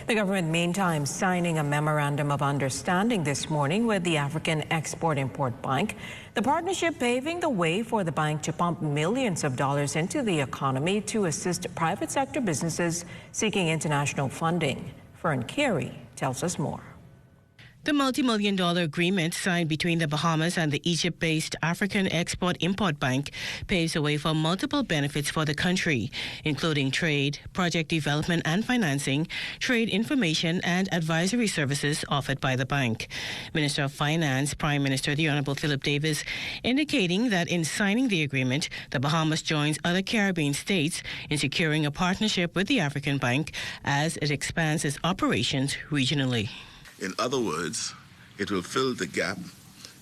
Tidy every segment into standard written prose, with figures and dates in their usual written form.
The government, meantime, signing a memorandum of understanding this morning with the African Export-Import Bank. The partnership paving the way for the bank to pump millions of dollars into the economy to assist private sector businesses seeking international funding. Fern Carey tells us more. The multi-million-dollar agreement signed between the Bahamas and the Egypt-based African Export-Import Bank paves the way for multiple benefits for the country, including trade, project development and financing, trade information and advisory services offered by the bank. Minister of Finance, Prime Minister the Honourable Philip Davis, indicating that in signing the agreement, the Bahamas joins other Caribbean states in securing a partnership with the African Bank as it expands its operations regionally. In other words, it will fill the gap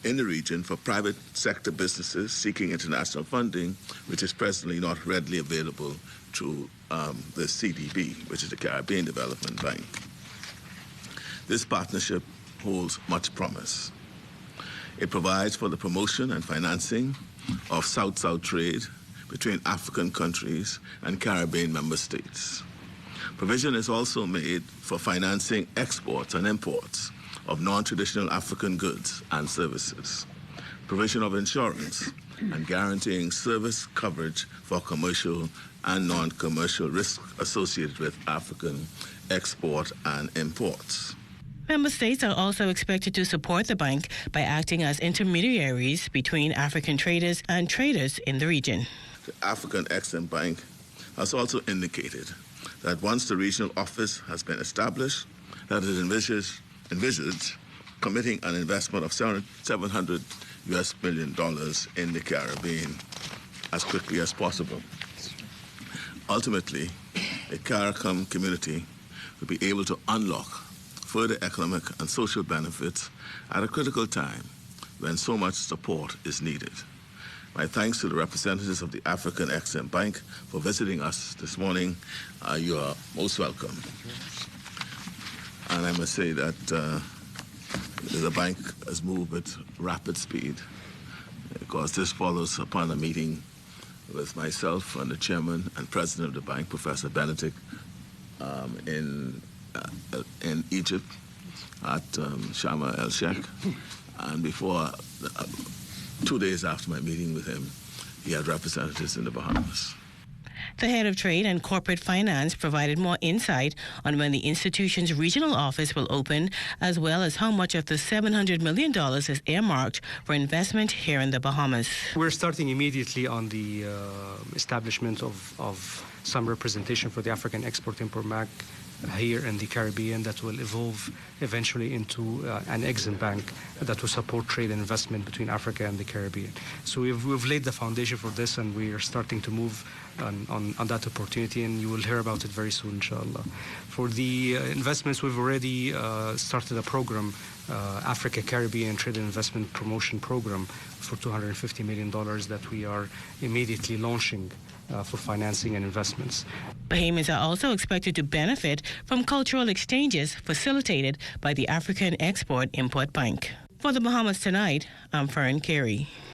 in the region for private sector businesses seeking international funding, which is presently not readily available through the CDB, which is the Caribbean Development Bank. This partnership holds much promise. It provides for the promotion and financing of South-South trade between African countries and Caribbean member states. Provision is also made for financing exports and imports of non-traditional African goods and services, provision of insurance, and guaranteeing service coverage for commercial and non-commercial risks associated with African export and imports. Member states are also expected to support the bank by acting as intermediaries between African traders and traders in the region. The Afri-Exim Bank has also indicated that once the regional office has been established, that it envisages committing an investment of $700 million in the Caribbean as quickly as possible. Ultimately, the CARICOM community will be able to unlock further economic and social benefits at a critical time when so much support is needed. My thanks to the representatives of the Afri-Exim Bank for visiting us this morning. You are most welcome. And I must say that the bank has moved with rapid speed, because this follows upon a meeting with myself and the chairman and president of the bank, Professor Benedict, in Egypt at Sharm el-Sheikh. And before 2 days after my meeting with him, he had representatives in the Bahamas. The head of trade and corporate finance provided more insight on when the institution's regional office will open, as well as how much of the $700 million is earmarked for investment here in the Bahamas. We're starting immediately on the establishment of some representation for the African Export-Import Bank here in the Caribbean that will evolve eventually into an Exim Bank that will support trade and investment between Africa and the Caribbean. So we've laid the foundation for this, and we are starting to move on that opportunity, and you will hear about it very soon, inshallah. For the investments, we've already started a program, Africa Caribbean Trade and Investment Promotion Program, for $250 million that we are immediately launching for financing and investments. Bahamians are also expected to benefit from cultural exchanges facilitated by the African Export-Import Bank. For the Bahamas Tonight, I'm Fern Carey.